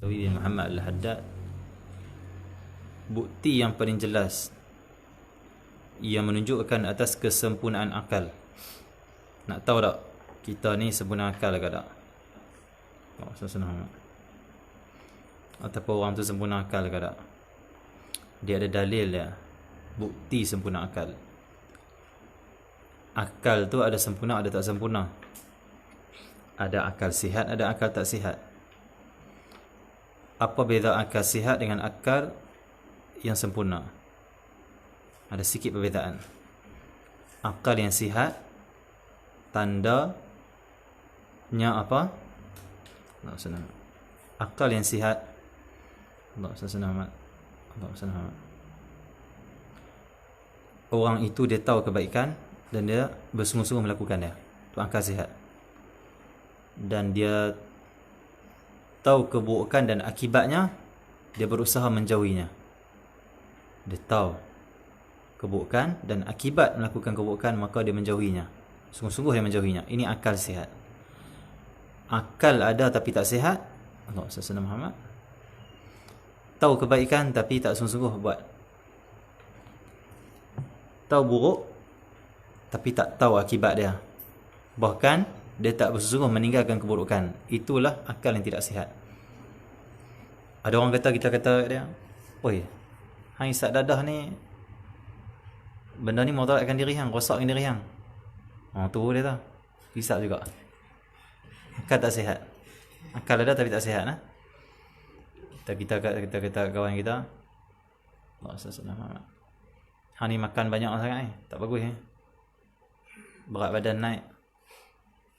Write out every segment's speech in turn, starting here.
Tauhidin Muhammad Al-Haddad, bukti yang paling jelas yang menunjukkan atas kesempurnaan akal. Nak tahu tak kita ni sempurna akal ke tak? Senang. Ataupun orang tu sempurna akal ke tak? Dia ada dalil dia, bukti sempurna akal. Akal tu ada sempurna, ada tak sempurna. Ada akal sihat, ada akal tak sihat. Apa beza akal sihat dengan akal yang sempurna? Ada sikit perbezaan. Akal yang sihat, tandanya apa? Allah senang. Akal yang sihat, Allah senang. Orang itu dia tahu kebaikan dan dia bersungguh-sungguh melakukannya. Itu akal sihat. Dan dia tahu keburukan dan akibatnya, dia berusaha menjauhinya. Dia tahu keburukan dan akibat melakukan keburukan, maka dia menjauhinya. Sungguh-sungguh dia menjauhinya. Ini akal sihat. Akal ada tapi tak sihat, Allah Sallallahu Muhammad, tahu kebaikan tapi tak sungguh-sungguh buat. Tahu buruk tapi tak tahu akibat dia. Bahkan dia tak bersungguh meninggalkan keburukan. Itulah akal yang tidak sihat. Ada orang kata, kita kata dia, oi, hang isap dadah ni, benda ni mudaratkan diri hang, rosakkan diri hang. Tu dia tu. Hisap juga. Akal tak sihat. Akal ada tapi tak sihat. Kita kata kawan kita, Allah Sallallahu. Hang ni makan banyak sangat tak bagus Berat badan naik,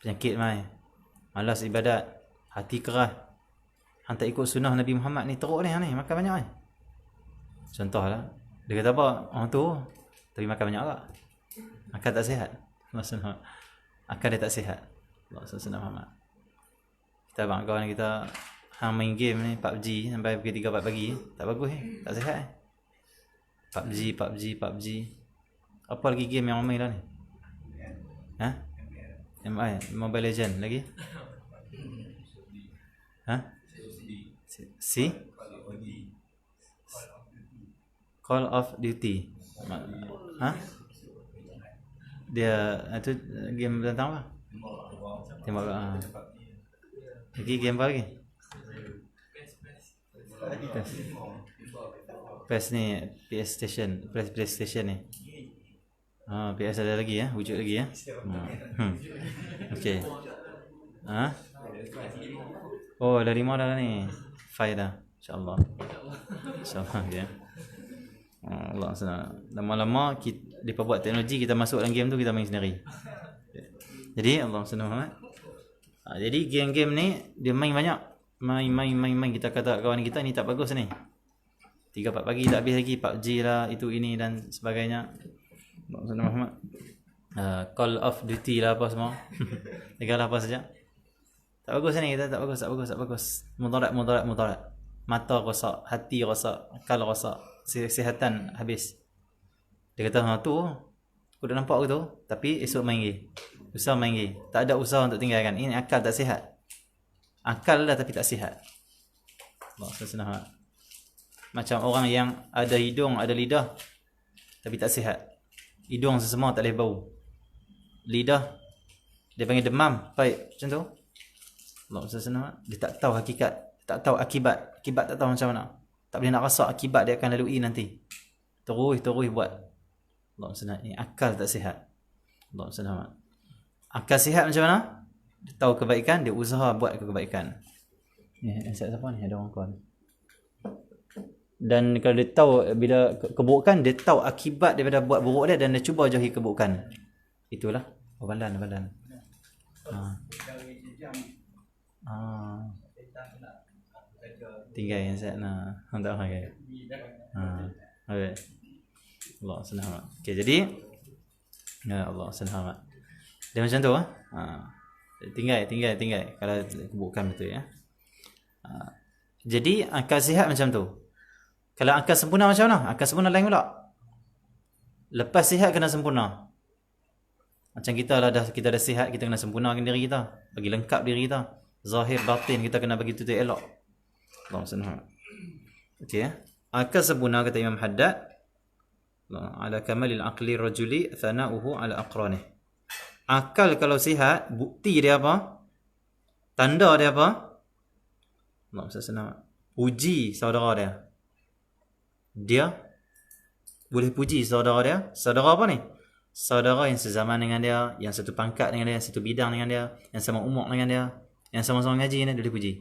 penyakit mai, malas ibadat, hati keras. Hang tak ikut sunnah Nabi Muhammad ni, teruk ni hang ni, makan banyak Contohlah, dia kata apa? Orang tu tapi makan banyak tak? Akal tak sihat. Maksudnya akal dia tak sihat. Allah Sallallahu. Kita abang kawan kita hang main game ni PUBG sampai pukul 3 4 pagi, tak bagus tak sihat PUBG. Apa lagi game yang orang main lah ni? MI, Mobile Legend lagi? Si? Call of Duty. Dia itu game tentang apa? Tembak. Lagi game apa lagi? PES ni, PlayStation ni. PS ada lagi wujud lagi Okey. Oh, dah 5 dah ni. 5 dah. Insya-Allah. Insya-Allah dia. Allah senang. Lama-lama kita buat teknologi, kita masuk dalam game tu, kita main sendiri. Jadi Allah senang Muhammad. Jadi game-game ni dia main banyak. Main kita kata kawan kita ni tak bagus ni. 3-4 pagi tak habis lagi, PUBG lah, itu ini dan sebagainya. Allah senang Muhammad. Call of Duty lah apa semua. Segala apa saja. Tak bagus ni, kita tak bagus. Mudarat. Mata rosak, hati rosak, akal rosak, kesihatan habis. Dia kata, tu aku dah nampak tu, tapi esok main lagi. Usaha main lagi. Tak ada usaha untuk tinggalkan. Ini akal tak sihat. Akal dah tapi tak sihat. Allah senang. Macam orang yang ada hidung, ada lidah, tapi tak sihat. Hidung semua tak boleh bau. Lidah dia panggil demam, baik macam tu. Allah senang. Dia tak tahu hakikat, tak tahu akibat. Akibat tak tahu macam mana. Tak boleh nak rasa akibat dia akan lalui nanti. Terus buat. Allah senang. Ini akal tak sihat. Allah senang. Akal sihat macam mana? Dia tahu kebaikan, dia usaha buat kebaikan. Ni siapa ni? Ada orang kawan. Dan kalau dia tahu bila keburukan, dia tahu akibat daripada buat buruk dia dan dia cuba jauhi keburukan. Itulah badan. Tinggal yang saya nak hantar orang. Allah senang. Okey, jadi Allah senang. Dia macam tu tinggal kalau keburukan betul Jadi akal sihat macam tu. Kalau akal sempurna macam mana? Akal sempurna lain pula. Lepas sihat kena sempurna. Macam kita dah sihat, kita kena sempurnakan diri kita, bagi lengkap diri kita. Zahir batin kita kena bagi tutup elok. Allah senang. Okey ya. Akal sempurna kata Imam Haddad ala kamalil aqli rajuli thana'uhu ala aqranih. Akal kalau sihat, bukti dia apa? Tanda dia apa? Allah senang. Puji saudara dia. Dia boleh puji saudara dia. Saudara apa ni? Saudara yang sezaman dengan dia, yang satu pangkat dengan dia, yang satu bidang dengan dia, yang sama umur dengan dia, yang sama-sama ngaji dengan dia, boleh puji.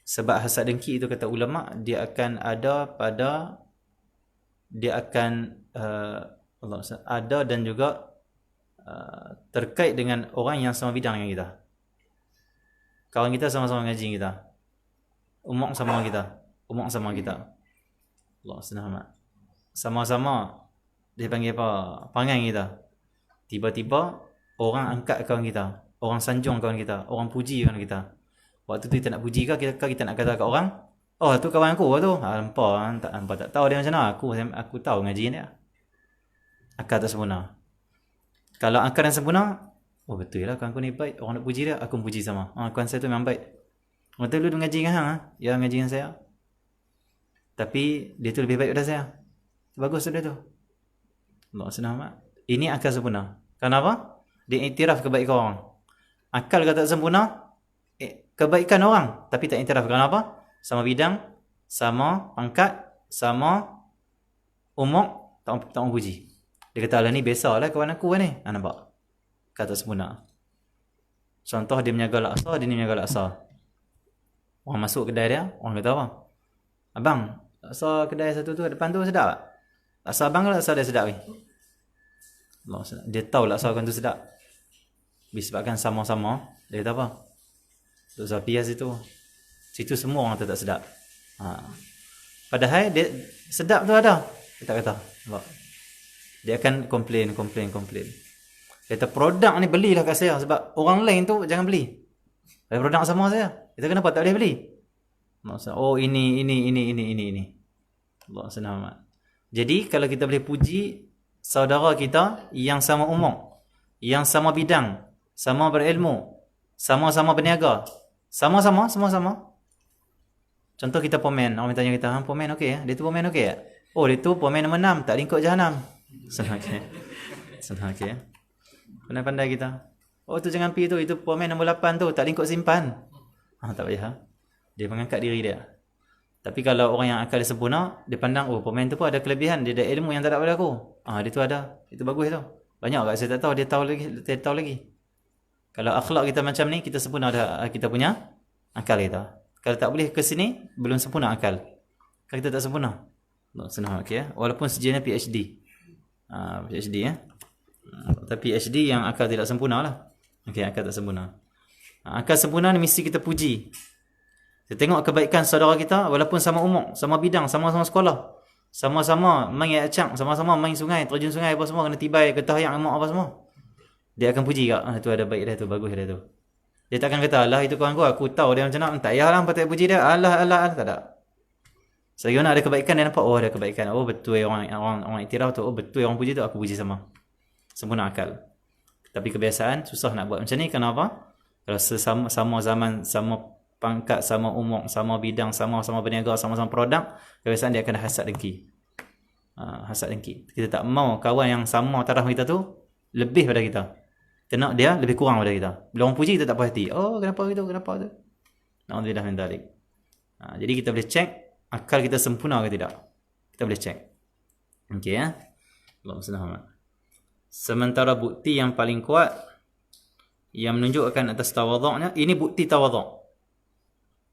Sebab hasad dengki itu kata ulama, dia akan ada pada, dia akan ada dan juga terkait dengan orang yang sama bidang dengan kita. Kawan kita sama-sama ngaji dengan kita, umur sama kita, Allah senang. Sama-sama dia panggil apa? Pangan kita. Tiba-tiba orang angkat kawan kita, orang sanjung kawan kita, orang puji kawan kita. Waktu tu kita nak puji kita nak kata kat orang, oh tu kawan aku tu. Hampa tak tahu dia macam mana. Aku tahu ngaji dia. Akal tak sempurna. Kalau akal yang sempurna, oh betul lah kawan aku ni baik, orang nak puji dia, aku puji sama. Kawan saya tu memang baik. Betul lu ngaji dengan hang, ya ngaji dengan saya. Tapi dia tu lebih baik daripada saya. Bagus dia tu. Allah senang mak. Ini akal sempurna. Kenapa? Dia iktiraf kebaikan orang. Akal kata sempurna, kebaikan orang, tapi tak iktiraf. Kenapa? Sama bidang, sama pangkat, sama umur, tak orang puji. Dia kata, lah ni biasalah kawan aku ni. Nampak? Kata sempurna. Contoh dia menjaga laksa, dia ni menjaga laksa. Orang masuk kedai dia, orang kata apa? Abang, laksa kedai satu tu depan tu sedap tak? Laksa abang ke laksa dia sedap ni? Dia tahu laksa kan tu sedap. Disebabkan sama-sama, dia kata apa? Tok Zapias itu, situ semua orang tak sedap. Padahal dia sedap tu ada. Dia tak kata. Dia akan komplain. Dia kata produk ni belilah kat saya sebab orang lain tu jangan beli. Ada produk sama saya. Kita kenapa tak boleh beli? Oh ini. Allah senang amat. Jadi kalau kita boleh puji saudara kita yang sama umur, yang sama bidang, sama berilmu, sama-sama berniaga, sama-sama. Contoh kita pomen, orang tanya kita, pomen okey ya? Dia tu pomen okey ya? Oh dia tu pomen nombor 6, tak lingkup jahanam. Senang okey ya? Pandai-pandai kita. Oh tu jangan pi tu, itu pomen nombor 8 tu, tak lingkup simpan. Tak payah. Dia mengangkat diri dia. Tapi kalau orang yang akal dia sempurna, dia pandang, oh pemain tu pun ada kelebihan, dia ada ilmu yang tak ada pada aku. Dia tu ada, itu bagus tu. Banyak kat saya tak tahu, dia tahu lagi. Kalau akhlak kita macam ni, kita sempurna dah kita punya akal kita. Kalau tak boleh ke sini, belum sempurna akal. Kalau kita tak sempurna. Senang okey ya. Walaupun sejanya PhD. PhD ya. Tapi PhD yang akal tidak sempurna lah. Okey, akal tak sempurna. Akal sempurna ni mesti kita puji. Kita tengok kebaikan saudara kita, walaupun sama umur, sama bidang, sama-sama sekolah, sama-sama main acak, sama-sama main sungai, terjun sungai apa semua, kena tibai, getah yang emak apa semua. Dia akan puji kak, tu ada baik dia tu, bagus dia tu. Dia takkan kata, alah itu kawan aku tahu dia macam mana, tak payahlah apa tak puji dia, alah, tak ada. Selagi mana ada kebaikan, dia nampak, oh ada kebaikan, oh betul orang iktiraf tu, oh betul orang puji tu, aku puji sama. Sempurna akal. Tapi kebiasaan, susah nak buat macam ni, kenapa? Kalau sama zaman, sama pangkat, sama umur, sama bidang, sama-sama berniaga, sama-sama produk, kebiasaan dia akan hasad dengki. Hasad dengki. Kita tak mau kawan yang sama taraf kita tu lebih pada kita. Kita nak dia lebih kurang pada kita. Bila orang puji kita tak puas hati. Oh, kenapa gitu? Kenapa tu? Na'udzubillah min dzalik. Jadi kita boleh cek akal kita sempurna ke tidak. Kita boleh cek. Okey ya. Allahumma salli ala. Sementara bukti yang paling kuat yang menunjukkan atas tawadhu'nya, ini bukti tawadhu'.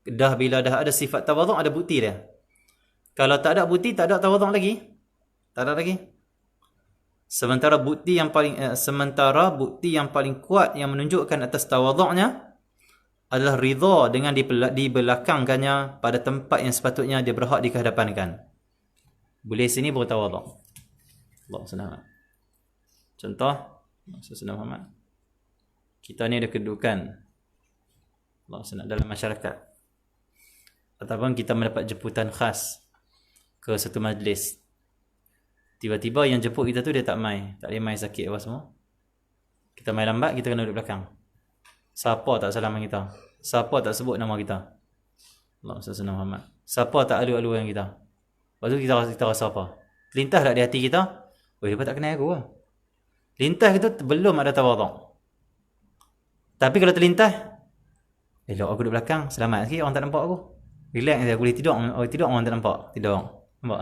Bila dah ada sifat tawadhu', ada bukti dia. Kalau tak ada bukti, tak ada tawadhu' lagi. Tak ada lagi. Sementara bukti yang paling kuat yang menunjukkan atas tawadhu'nya adalah ridha dengan dibelakangkannya pada tempat yang sepatutnya dia berhak dikehadapankan. Boleh sini baru tawadhu'. Allah SWT. Contoh, Rasulullah Muhammad. Kita ni ada kedudukan Allah SWT dalam masyarakat. Ataupun kita mendapat jemputan khas ke satu majlis. Tiba-tiba yang jemput kita tu dia tak mai. Tak boleh mai, sakit apa semua. Kita mai lambat, kita kena duduk belakang. Siapa tak salam kita? Siapa tak sebut nama kita? Allahumma salli ala Muhammad. Siapa tak alu-alu dengan kita? Lepas tu kita rasa apa? Lintas tak di hati kita? Oh, dia tak kenal aku lah. Lintas kita belum ada tawaduk. Tapi kalau terlintas, elok aku duduk belakang, selamat sikit orang tak nampak aku. Relax je, aku boleh tidur, orang tak nampak. Tidur. Nampak?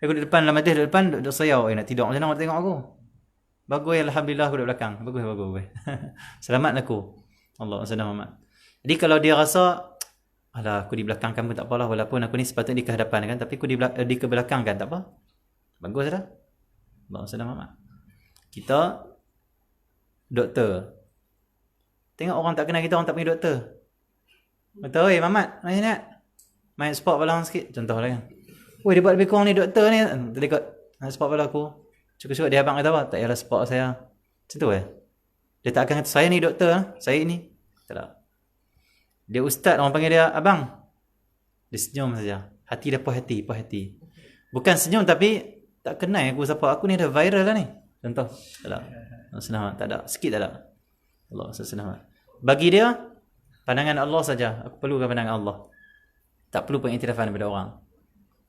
Aku duduk depan, dalam majlis duduk depan, duduk sayau. Nak tidur macam mana orang tengok aku? Bagus, alhamdulillah aku duduk belakang. Bagus. Selamat aku. Allah SWT. Jadi kalau dia rasa, alah aku di belakang kan pun tak apalah, walaupun aku ni sepatutnya di kehadapan kan, tapi aku di kebelakang kan, tak apa. Bagus dah. Allah SWT. Kita doktor. Tengok orang tak kenal kita, orang tak panggil doktor. Betul, Mamat, main nak? Main sport balang sikit, contoh lah kan. Weh, dia buat lebih kurang ni doktor ni. Tadi kot, sport bala aku. Cukup-cukup dia abang kata apa? Tak payahlah sport saya. Macam tu Dia tak akan kata, saya ni doktor, saya ni. Tak. Dia ustaz, orang panggil dia abang. Dia senyum saja. Hati dia puas hati. Bukan senyum tapi tak kenal aku siapa. Aku ni dah viral lah ni. Contoh. Tak ada. Senang, tak ada. Sikit tak ada. Allah senang. Bagi dia, pandangan Allah saja. Aku perlukan pandangan Allah. Tak perlu pengiktirafan daripada orang.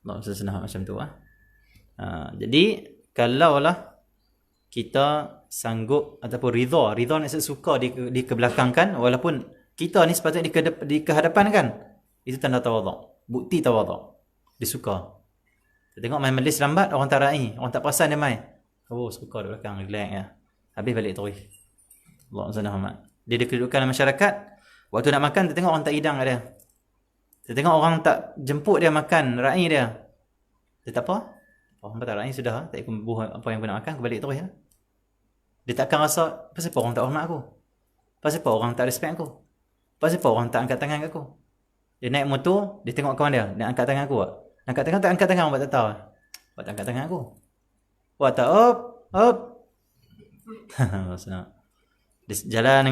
Allah senang macam tu. Jadi, kalaulah kita sanggup ataupun ridha nak suka di kebelakangkan, walaupun kita ni sepatutnya di kehadapan kan, itu tanda tawaduk, bukti tawaduk. Dia suka. Kita tengok main majlis lambat, orang tak rai, orang tak perasan dia main. Oh, suka di belakang, relax ya. Habis balik terus. Allah SWT. Dia ada kedudukan dalam masyarakat. Waktu nak makan, kita tengok orang tak hidang kat dia. Kita tengok orang tak jemput dia makan, rai dia. Dia tak apa. Orang tak rai sudah, tak ikut buah apa yang aku nak makan, aku balik terus ya. Dia takkan rasa, pasal apa orang tak hormat aku? Pasal apa orang tak respect aku? Pasal apa orang tak angkat tangan kat aku? Dia naik motor, dia tengok kawan dia, dia angkat tangan aku tak? Angkat tangan tak angkat tangan, buat tak tahu. Buat tak angkat tangan aku. Buat tak, up. Senang. Dia jalan,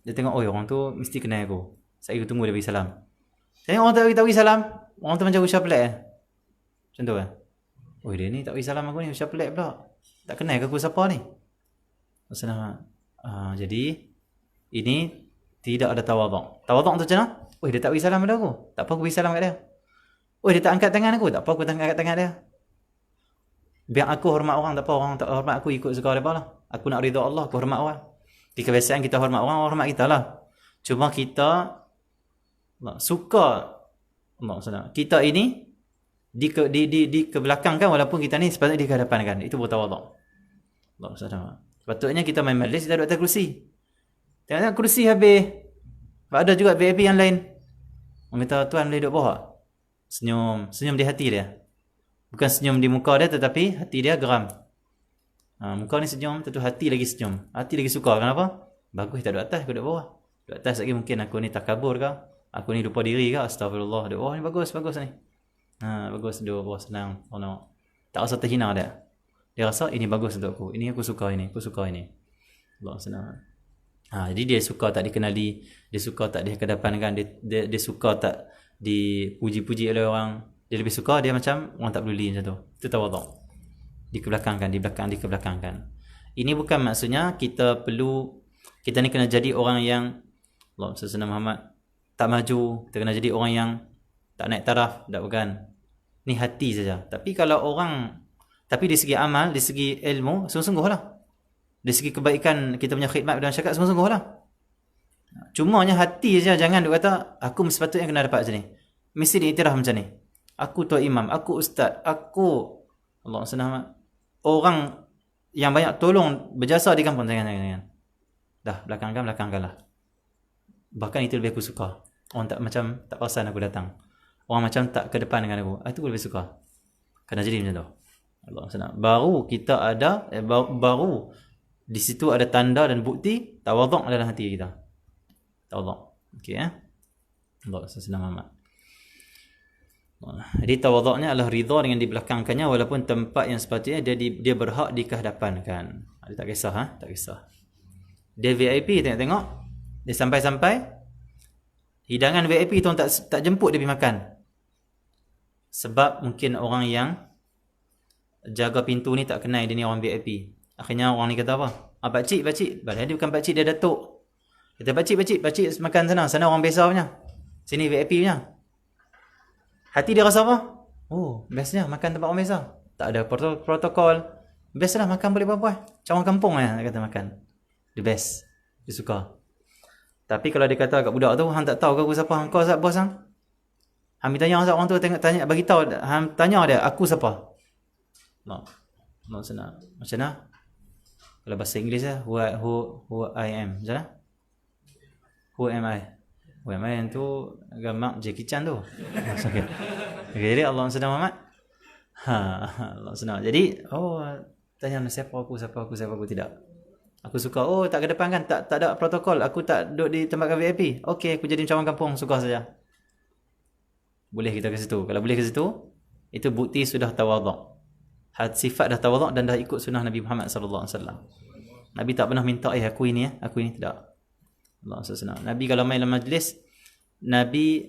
dia tengok, oh orang tu mesti kenal aku. Saya tunggu dia bagi salam. Tengok orang tak bagi salam, orang tu macam usia pelik Macam tu oh dia ni tak bagi salam aku ni, usia pelik pula. Tak kenal aku siapa ni. Senang. Jadi, ini tidak ada tawaduk. Tawaduk tu macam mana? Oh dia tak bagi salam pada aku. Tak apa aku bagi salam kat dia. Oh dia tak angkat tangan aku. Tak apa aku angkat tangan dia. Biar aku hormat orang, tak apa orang tak hormat aku, ikut suka mereka lah. Aku nak ridha Allah, aku hormat orang. Di kebiasaan kita hormat orang hormat kita lah. Cuma kita suka Allah. Kita ini di kebelakangkan, walaupun kita ni sepatutnya di kehadapan kan. Itu bertawaduk. Allah. Sepatutnya kita main majlis, kita duduk atas kerusi. Tengok kerusi habis. Ada juga VIP yang lain. Orang kata, tuan boleh duduk bawah. Senyum di hati dia. Bukan senyum di muka dia, tetapi hati dia geram. Muka ni senyum, tentu hati lagi senyum. Hati lagi suka. Kenapa? Bagus tak duduk atas, aku duduk bawah. Duduk atas lagi mungkin aku ni takabur ke? Aku ni lupa diri ke? Astagfirullah. Duduk bawah ni bagus ni. Bagus duduk bawah, senang. Tak rasa terhina dia. Dia rasa ini bagus untuk aku. Ini aku suka ini. Allah senang. Jadi dia suka tak dikenali, dia suka tak dihadapankan, dia suka tak dipuji-puji oleh orang. Dia lebih suka dia macam orang tak peduli macam tu. Itu tawaduk. Di kebelakangkan. Ini bukan maksudnya kita ni kena jadi orang yang Allah Sallallahu Muhammad tak maju, kita kena jadi orang yang tak naik taraf, tak bukan. Ni hati saja. Tapi di segi amal, di segi ilmu, sungguh-sungguhlah. Dari segi kebaikan kita punya khidmat dan syakat sungguh-sungguh lah. Cumanya hati saja, jangan duk kata aku sepatutnya kena dapat macam ni. Mesti diiktiraf macam ni. Aku tuan imam, aku ustaz, aku Allah SWT. Orang yang banyak tolong berjasa di kampung, jangan. Dah, belakangkan lah. Bahkan itu lebih aku suka. Orang tak perasan aku datang. Orang macam tak ke depan dengan aku. Itu aku lebih suka. Kena jadi macam tu. Allah SWT. Baru kita ada, baru di situ ada tanda dan bukti tawaduk dalam hati kita. Tawaduk. Okey Allah senang amat. Jadi tawaduknya adalah ridha dengan dibelakangkannya, walaupun tempat yang sepatutnya dia berhak di kehadapan kan. Dia tak kisah tak kisah. Dia VIP tengok. Dia sampai hidangan VIP tu tak jemput dia pergi makan. Sebab mungkin orang yang jaga pintu ni tak kenal dia ni orang VIP. Akhirnya orang ni kata apa? Pakcik. Padahal dia bukan pakcik, dia datuk. Kata pakcik makan sana orang biasa punya. Sini VIP punya. Hati dia rasa apa? Oh, bestnya makan tempat orang biasa. Tak ada protokol. Best lah makan boleh apa-apa. Macam orang kampung lah dia kata makan. The best. Dia suka. Tapi kalau dia kata kat budak tu, hang tak tahu ke aku siapa? Kau siapa bos hang? Hang tanya orang tu tanya bagi tahu, hang tanya dia aku siapa? No. No senang. Macam mana? Kalau bahasa Inggeris lah, who I am. Macam mana? Who am I? Who am I tu gambar Jackie Chan tu. Okay. Okay, jadi Allah sedang Muhammad. Allah senang. Jadi, tanya siapa aku tidak. Aku suka, tak ke depan kan, tak ada protokol. Aku tak duduk di tempat VIP. Okey, aku jadi macam orang kampung, suka saja. Boleh kita ke situ. Kalau boleh ke situ, itu bukti sudah tawaduk. Sifat dah tawaduk dan dah ikut sunnah Nabi Muhammad sallallahu alaihi wasallam. Nabi tak pernah minta aku ini tidak. Allah SWT. Nabi kalau main dalam majlis, Nabi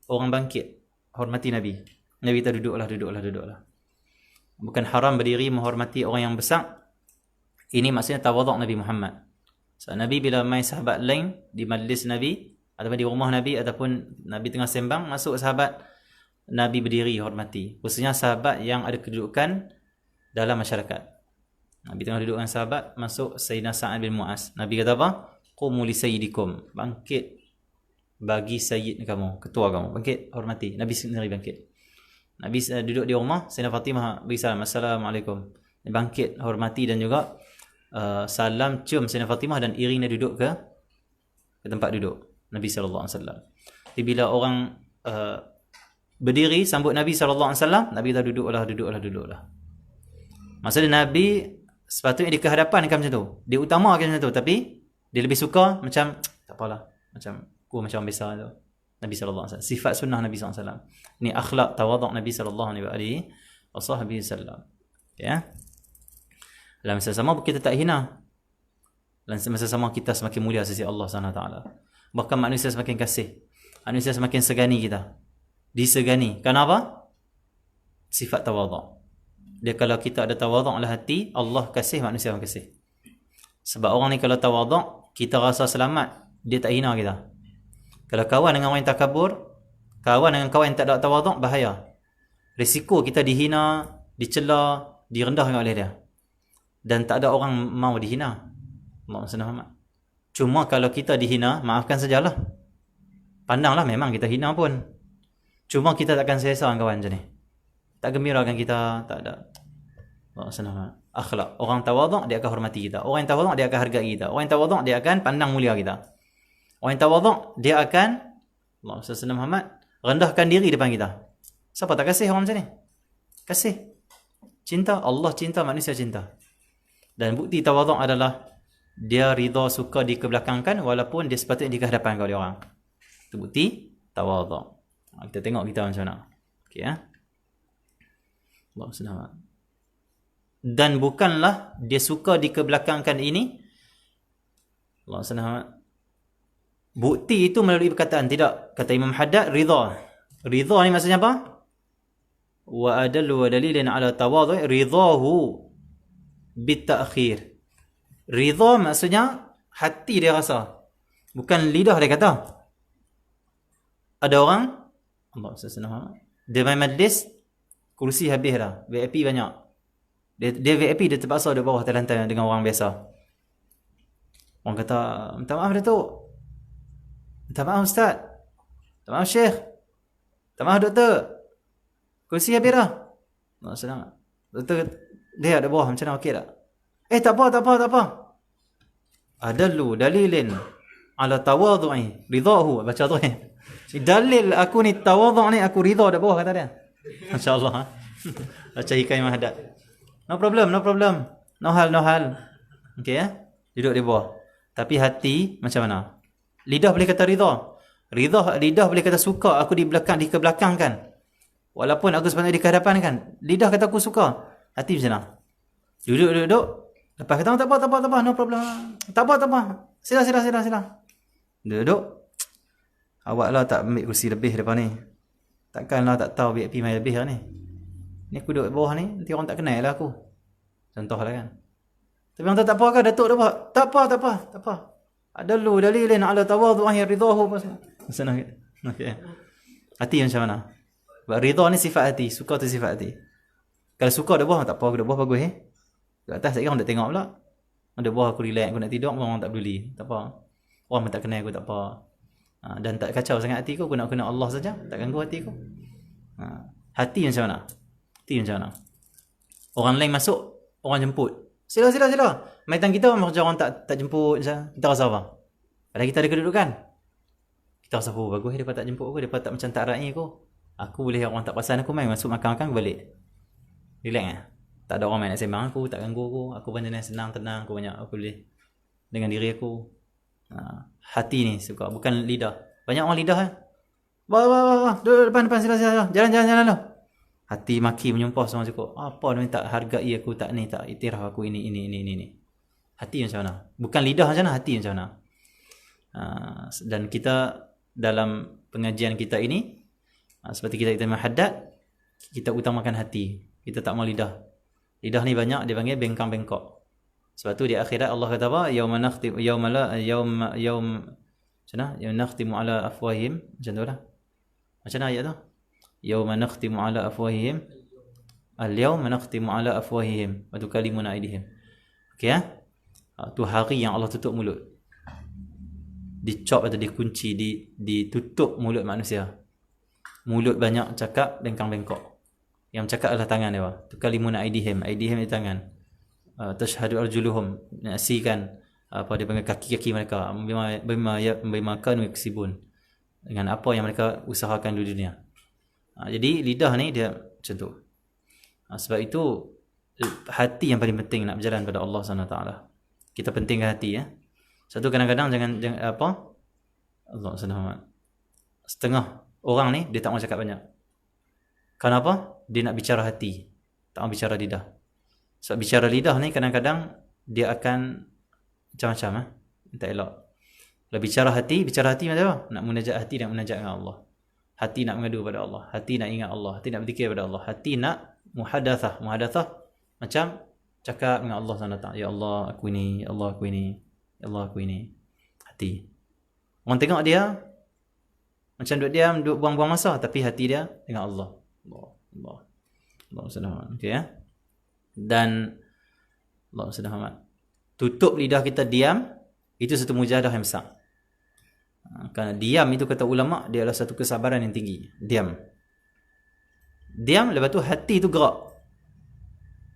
orang bangkit, hormati Nabi. Nabi tak duduklah. Bukan haram berdiri menghormati orang yang besar. Ini maksudnya tawaduk Nabi Muhammad. So, Nabi bila main sahabat lain di majlis Nabi ataupun di rumah Nabi ataupun Nabi tengah sembang, masuk sahabat, Nabi berdiri hormati. Khususnya sahabat yang ada kedudukan dalam masyarakat. Nabi tengah duduk dengan sahabat, masuk Sayyidina Sa'ad bin Mu'az. Nabi kata apa? Qumu li sayyidikum. Bangkit bagi sayyid kamu, ketua kamu. Bangkit, hormati. Nabi sendiri bangkit. Nabi duduk di rumah, Sayyidina Fatimah bagi salam. Assalamualaikum. Bangkit, hormati dan juga salam cium Sayyidina Fatimah dan iring dia duduk ke tempat duduk Nabi sallallahu alaihi wasallam. Jadi bila orang berdiri sambut Nabi sallallahu alaihi wasallam, Nabi kata duduklah. Maksudnya Nabi sepatutnya di kehadapan kan macam tu. Dia utamakan macam tu, tapi dia lebih suka macam tak apalah, macam aku macam biasa tu. Nabi sallallahu alaihi wasallam. Sifat sunnah Nabi sallallahu alaihi wasallam. Ini akhlak tawaduk Nabi sallallahu alaihi wasallam. Ya. Dalam masa sama kita tak hina. Dalam masa sama kita semakin mulia sisi Allah Subhanahu taala. Bahkan manusia semakin kasih. Manusia semakin segani kita. Disegani. Kenapa? Sifat tawaduk. Dia kalau kita ada tawaduk dalam hati, Allah kasih, manusia pun kasih. Sebab orang ni kalau tawaduk, kita rasa selamat, dia tak hina kita. Kalau kawan dengan orang yang takabur, kawan dengan kawan yang tak ada tawaduk, bahaya. Risiko kita dihina, dicela, direndahkan oleh dia. Dan tak ada orang mau dihina. Maksudnya, cuma kalau kita dihina, maafkan sajalah. Pandanglah memang kita hina pun. Cuma kita takkan selesa kawan macam ni. Tak gembirakan kita, tak ada. Maksudnya, akhlak. Orang tawaduk, dia akan hormati kita. Orang yang tawaduk, dia akan hargai kita. Orang yang tawaduk, dia akan pandang mulia kita. Orang yang tawaduk, dia akan Maksudnya Muhammad rendahkan diri depan kita. Siapa tak kasih orang macam ni? Kasih. Cinta, Allah cinta, manusia cinta. Dan bukti tawaduk adalah dia ridha suka dikebelakangkan walaupun dia sepatutnya dikehadapan oleh orang. Itu bukti tawaduk. Kita tengok kita macam mana. Okey ya. Allah Subhanahu. Dan bukanlah dia suka dikebelakangkan ini. Allah Subhanahu. Bukti itu melalui perkataan, tidak. Kata Imam Haddad, ridha. Ridha ni maksudnya apa? Wa adallu wa dalilin ala tawadhu ridahu bitakhir. Ridha maksudnya hati dia rasa, bukan lidah dia kata. Ada orang Allah Subhanahu, dia main majlis, kursi habis dah, VIP banyak. Dia VIP, dia terpaksa duduk bawah lantai dengan orang biasa. Orang kata, minta maaf Datuk, minta maaf Ustaz, minta maaf Syekh, minta maaf Doktor, kursi habis dah. Allah senang. Doktor dia ada bawah macam mana, okey tak? Tak apa. Adallu dalilin ala tawadhu'i ridahu, baca tu dalil aku ni tawadhu' ni aku ridha dak bawah kata dia. Masya-Allah. Baca hikayat Haddad. No problem. No hal. Okey ya. Duduk di bawah. Tapi hati macam mana? Lidah boleh kata ridha. Lidah boleh kata suka aku dikebelakangkan. Walaupun aku sebenarnya di kehadapan kan. Lidah kata aku suka. Hati macam mana? Duduk. Lepas kata tak apa, no problem. Tak apa. Sila. Duduk. Awaklah tak ambil kursi lebih depan ni. Takkanlah tak tahu VIP main lebih lah ni. Ni aku duduk bawah ni, nanti orang tak kenal lah aku. Contohlah kan. Tapi orang tak apa ke Datuk dah buat? Tak apa. Adallu dalilin ala tawadhu'i ridahu. Senang. Okey. Hati macam mana? Sebab rida ni sifat hati, suka tu sifat hati. Kalau suka ada buah tak apa, ada buah bagus Kat atas saya orang tak tengok pula. Ada buah aku relax, aku nak tidur, orang tak peduli. Tak apa. Orang pun tak kenal aku, tak apa. Dan tak kacau sangat hati aku nak kena Allah saja, tak ganggu hati aku. Hati macam mana? Hati macam mana? Orang lain masuk, orang jemput. Sila. Maitan kita macam orang tak jemput saja. Kita rasa apa? Padahal kita ada kedudukan. Kita rasa bagus dia tak jemput aku, dia tak macam tak rai aku. Aku boleh orang tak perasan aku main masuk makan-makan aku balik. Relax Tak ada orang main nak sembang aku, tak ganggu aku. Aku banyak senang, tenang, aku banyak aku boleh dengan diri aku. Hati ni suka, bukan lidah. Banyak orang lidah Wah, duduk depan sila. Jalan lah. Hati maki menyumpah semua cukup. Apa ni tak hargai aku, tak ni, tak iktiraf aku ini. Hati macam mana? Bukan lidah macam mana, hati macam mana? Dan kita dalam pengajian kita ini, seperti kita haddad, kita utamakan hati. Kita tak mau lidah. Lidah ni banyak dipanggil bengkang-bengkok. Sebab tu di akhirat Allah kata apa? Yauma nakhtimu ala afwahihim. Macam tu lah. Macam mana ayat tu? Yauma nakhtimu ala afwahihim. Al-yawma nakhtimu ala afwahihim wa tukallimuna aydihim. Okey tu hari yang Allah tutup mulut. Dicop atau dikunci, ditutup mulut manusia. Mulut banyak cakap, bengkang-bengkok. Yang cakap adalah tangan dia. Tukallimuna aydihim. Aydihim di tangan. Tashhadu arjuluhum, menyaksikan apa dia panggil kaki-kaki mereka, bima kanu yaksibun, dengan apa yang mereka usahakan di dunia. Jadi lidah ni dia macam tu. Sebab itu hati yang paling penting nak berjalan pada Allah SWT. Kita pentingkan hati Satu kadang-kadang jangan apa? Allah SWT. Setengah orang ni dia tak mau cakap banyak. Kenapa? Dia nak bicara hati, tak mau bicara lidah. Sebab bicara lidah ni kadang-kadang dia akan macam-macam tak elok. Kalau bicara hati macam apa? Nak munajat hati, nak munajat dengan Allah. Hati nak mengadu pada Allah, hati nak ingat Allah, hati nak berzikir pada Allah, hati nak muhadatsah macam cakap dengan Allah SWT. Ya Allah aku ini, ya Allah aku ini, ya Allah aku ini. Hati. Orang tengok dia macam duduk diam, duduk buang-buang masa, tapi hati dia dengan Allah. Allah SWT. Okey Dan Allah SWT. Tutup lidah kita diam, itu satu mujahadah yang besar. Kerana diam itu kata ulama, dia adalah satu kesabaran yang tinggi. Diam, lepas tu hati itu gerak.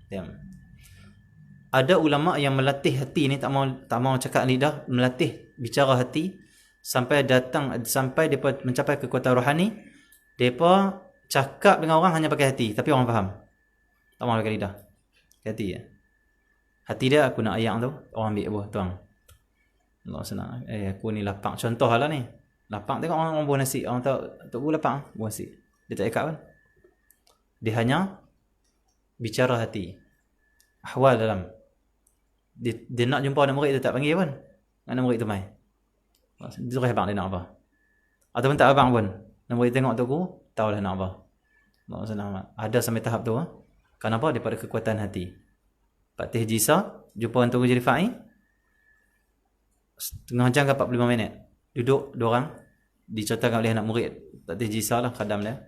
Diam. Ada ulama yang melatih hati ni, tak mau cakap lidah, melatih bicara hati sampai depa mencapai kekuatan rohani. Depa cakap dengan orang hanya pakai hati, tapi orang faham. Tak mau pakai lidah. Hati Hati dia, aku nak ayam tu, orang ambil buah tuang. Allah senang. Aku ni lapang. Contoh lah ni. Lapang, tengok orang buah nasi. Orang tahu, Tok Guru lapang, buah nasi. Dia tak ikat pun. Dia hanya bicara hati. Ahwal dalam. Dia nak jumpa anak murid, dia tak panggil pun. Anak murid tu mai. Dia terus abang dia nak apa. Ataupun tak abang pun. Anak murid tengok Tok Guru, tahulah nak apa. Allah senang. Ada sampai tahap tu. Kenapa? Daripada kekuatan hati. Pak Teh Jisa jumpa dengan Tok Guru Rifai, setengah jam ke 45 minit duduk dua orang, dicontohkan oleh anak murid Pak Teh Jisa lah, khadam dia.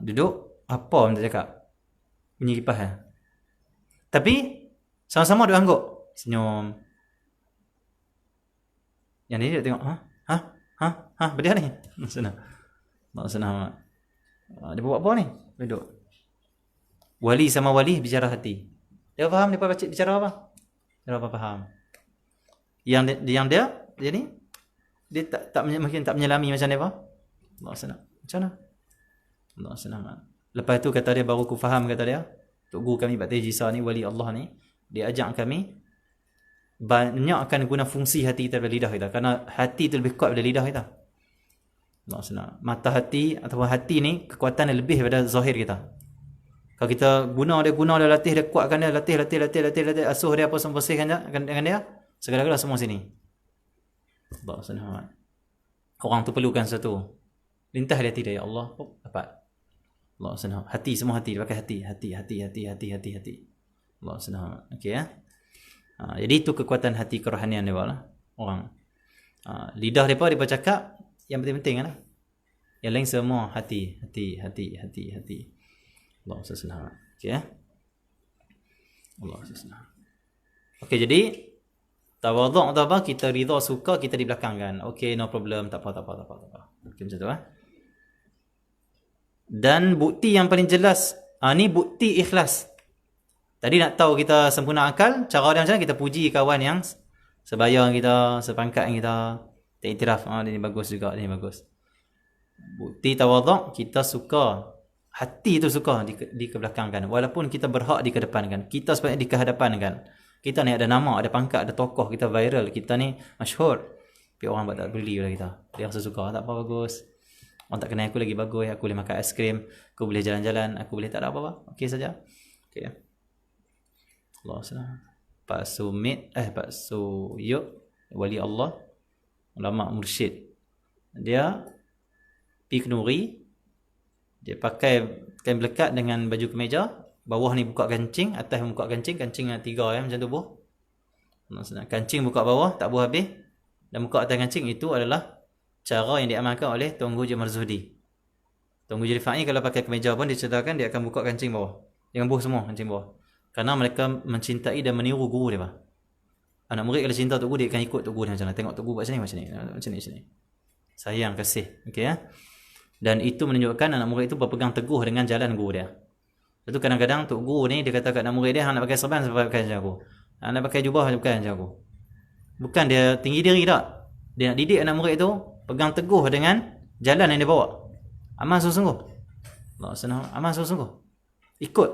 Duduk, apa orang tak cakap, bunyi kipas tapi sama-sama duduk angguk, senyum. Yang ni dia tengok, benda ni senang. Dia buat apa ni? Duduk. Wali sama wali bicara hati. Dia faham dia baca bicara apa? Dia apa faham. Yang dia ni dia tak mungkin tak menyelami macam dia apa? Allah senang. Macam mana? Allah senang. Lepas tu kata dia, baru aku faham, kata dia, Tok Guru kami Pak Teh Jisa ni, wali Allah ni, dia ajak kami banyakkan guna fungsi hati kita daripada lidah kita. Kerana hati tu lebih kuat daripada lidah kita. Allah senang. Mata hati ataupun hati ni kekuatan lebih daripada zahir kita. Kalau kita guna dia, latih dia, kuatkan dia, latih, asuh dia, apa semua bersihkan dia dengan dia, segala-gala semua sini. Allah SWT. Orang tu perlukan satu. Lintah dia hati dia, ya Allah, dapat. Allah SWT. Hati, semua hati, dia pakai hati. Allah SWT. Okey jadi itu kekuatan hati kerohanian dia lah. Orang. Lidah dia cakap yang penting-penting lah. Yang lain semua hati. Allah SWT. Okey ya. Allah SWT. Okey, jadi tawaduk tu apa? Kita ridha, suka, kita di belakang kan. Okey, no problem, tak apa. Okey, macam tu Dan bukti yang paling jelas, ni bukti ikhlas. Tadi nak tahu kita sempurna akal, cara dia macam mana? Kita puji kawan yang sebaya kita, sepangkat kita, iktiraf, dia ni bagus juga, dia ni bagus. Bukti tawaduk, kita suka, hati tu suka dikebelakangkan, walaupun kita berhak dikedepankan, kita sepatutnya dikehadapankan. Kita ni ada nama, ada pangkat, ada tokoh, kita viral, kita ni masyhur, tapi orang buat tak beli lah kita. Dia rasa suka, tak apa, bagus. Orang tak kenal aku lagi bagus, aku boleh makan aiskrim, aku boleh jalan-jalan, aku boleh tak ada apa-apa. Okey saja. Okey. Allah SWT. Pak Sumit, Pak Suyuk, wali Allah, ulama mursyid. Dia pergi kenuri, dia pakai kain melekat dengan baju kemeja, bawah ni buka kancing, atas buka kancing, kancing yang 3 macam tu buh. Kancing buka bawah, tak buh habis, dan buka atas kancing. Itu adalah cara yang diamalkan oleh Tuanku Haji Marzuhdi. Tuanku Haji Rifai kalau pakai kemeja pun diceritakan dia akan buka kancing bawah, dengan buh semua kancing bawah. Kerana mereka mencintai dan meniru guru dia. Anak murid kalau cinta tok guru, dia akan ikut tok guru dia macam mana. Tengok tok guru buat macam ni. Sayang, kasih. Okey ya. Dan itu menunjukkan anak murid itu berpegang teguh dengan jalan guru dia. Lepas tu kadang-kadang tok guru ni dia kata kat anak murid dia, hang nak pakai serban sebab pakai macam aku. Hang nak pakai jubah bukan macam aku. Bukan dia tinggi diri tak. Dia nak didik anak murid tu pegang teguh dengan jalan yang dia bawa. Amal sungguh-sungguh. Allah senang, amal sungguh-sungguh. Ikut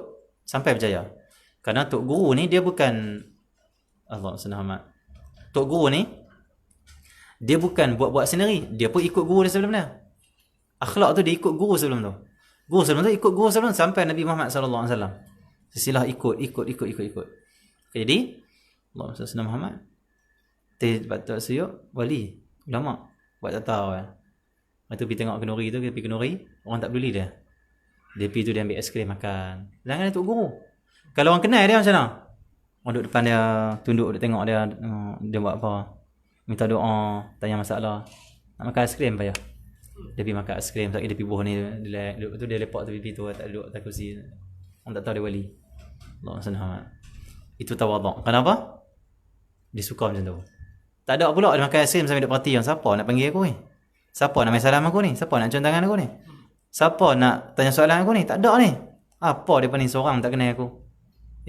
sampai berjaya. Kerana tok guru ni dia bukan, Allah senang amat. Tok guru ni dia bukan buat-buat sendiri, dia pun ikut guru dia sebelum dia. Akhlak tu dia ikut guru sebelum tu. Guru sebelum tu ikut guru sebelum sampai Nabi Muhammad sallallahu alaihi wasallam. Sesilah ikut. Jadi Allah SWT Muhammad Batuk Suyuk wali ulama buat tak tahu Lepas tu pergi tengok kenuri tu, kita pergi kenuri, orang tak peduli dia. Dia pergi tu dia ambil aiskrim makan. Jangan dia tok guru. Kalau orang kenal dia macam mana? Orang duduk depan dia, tunduk duduk tengok dia, dia buat apa? Minta doa, tanya masalah. Nak makan aiskrim payah. Dia pergi makan aiskrim, tak dia pergi buah ni, dia duduk tu, dia lepak tepi tu, tak duduk atas kursi. Orang tak tahu dia wali. Allah SWT. Itu tawaduk. Kenapa? Dia suka macam tu. Tak ada pula dia makan aiskrim sampai duduk parti. Siapa nak panggil aku ni? Siapa nak main salam aku ni? Siapa nak cium tangan aku ni? Siapa nak tanya soalan aku ni? Tak ada ni. Apa dia ni seorang tak kenal aku?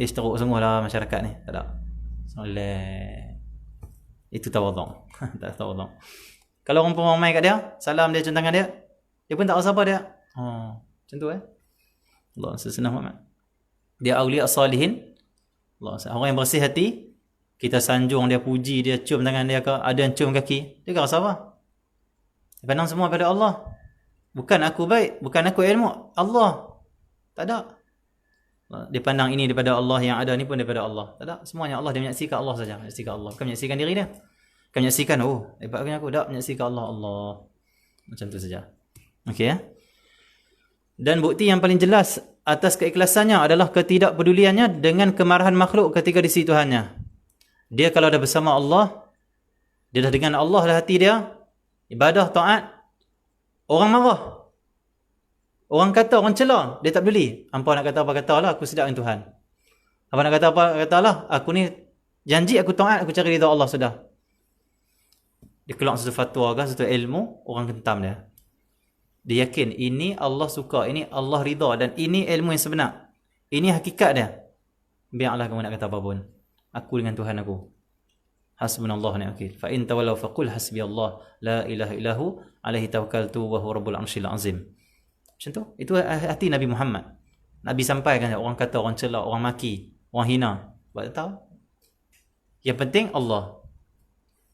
Teruk sungguh lah masyarakat ni. Tak ada. Soleh. Itu tawaduk. Tak tawaduk. Kalau orang pun main kat dia, salam dia, cium tangan dia, dia pun tak rasa apa dia. Macam tu Allah senang amat. Dia awliya salihin. Allah, orang yang bersih hati, kita sanjung dia, puji dia, cium tangan dia ke, ada yang cium kaki, dia tak rasa apa. Dia pandang semua pada Allah. Bukan aku baik, bukan aku ilmu, Allah. Tak ada. Dia pandang ini daripada Allah, yang ada ni pun daripada Allah. Tak ada. Semuanya Allah, dia menyaksikan Allah saja. Menyaksikan Allah. Bukan menyaksikan diri dia. Bukan menyaksikan, hebatnya aku. Tak, menyaksikan Allah. Allah. Macam tu saja. Okey ya. Dan bukti yang paling jelas atas keikhlasannya adalah ketidakpeduliannya dengan kemarahan makhluk ketika disentuhannya. Dia kalau dah bersama Allah, dia dah dengan Allah dah hati dia, ibadah, taat, orang marah, orang kata, orang celah, dia tak peduli. Hampa nak kata apa katalah, aku sedap dengan Tuhan. Hampa nak kata apa katalah, aku ni janji aku taat, aku cari ridha Allah sudah. Dia keluar satu fatwa ke, satu ilmu, orang kentam dia. Dia yakin ini Allah suka, ini Allah ridha, dan ini ilmu yang sebenar. Ini hakikat dia. Biarlah kamu nak kata apa pun. Aku dengan Tuhan aku. Hasbunallahu ni'mal wakil. Fa in tawallaw faqul hasbiyallah la ilaha illahu alaihi tawakkaltu wa huwa rabbul arsyil azim. Macam tu. Itu hati Nabi Muhammad. Nabi sampaikan, orang kata, orang celak, orang maki, orang hina, buat tak tahu. Yang penting Allah.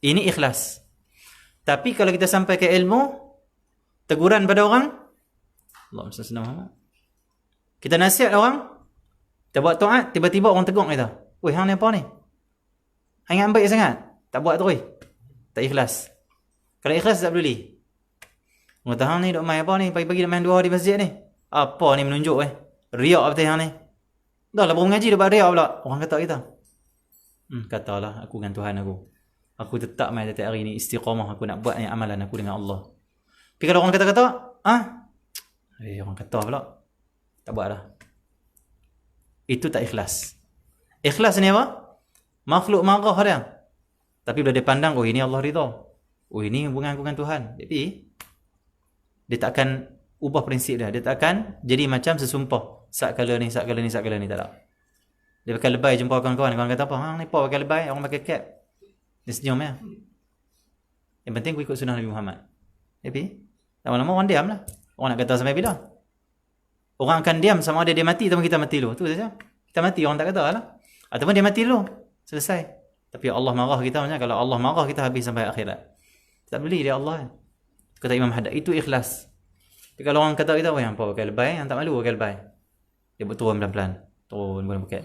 Ini ikhlas. Tapi kalau kita sampai ke ilmu, teguran pada orang, Allah SWT. Kita nasihat orang, kita buat taat, tiba-tiba orang tegur kita. Weh, hang ni apa ni? Hang yang baik sangat. Tak buat terus. Tak ikhlas. Kalau ikhlas tak peduli. Orang kata, hang ni duk main apa ni? Pagi-pagi duk main 2 hari masjid ni. Apa ni menunjuk riak apa hang ni? Dah lah baru mengaji, dapat riak pula. Orang kata kita. Katalah aku dengan Tuhan aku. Aku tetap main setiap hari ni istiqamah, aku nak buat yang amalan aku dengan Allah. Tapi kalau orang kata-kata, Orang kata pula. Tak buat dah. Itu tak ikhlas. Ikhlas ni apa? Makhluk marah dia. Tapi bila dia pandang, ini Allah ridha. Ini hubungan aku dengan Tuhan. Jadi, dia tak akan ubah prinsip dia. Dia tak akan jadi macam sesumpah. Saat kala ni, tak ada. Dia pakai lebay jumpa kawan-kawan. Kawan kata apa? Ni apa pakai lebay? Orang pakai cap. Dia senyum ya. Yang penting aku ikut sunnah Nabi Muhammad. Tapi, lama-lama orang diam lah. Orang nak kata sampai bila? Orang akan diam sama ada dia mati ataupun kita mati dulu. Tu saja. Kita mati, orang tak kata lah. Ataupun dia mati dulu. Selesai. Tapi Allah marah kita macam kalau Allah marah kita habis sampai akhirat. Tak boleh dia Allah. Kata Imam Haddad, itu ikhlas. Tapi kalau orang kata kita, yang apa pakai lebay, yang tak malu pakai lebay. Dia buat turun pelan-pelan. Turun boleh pakai.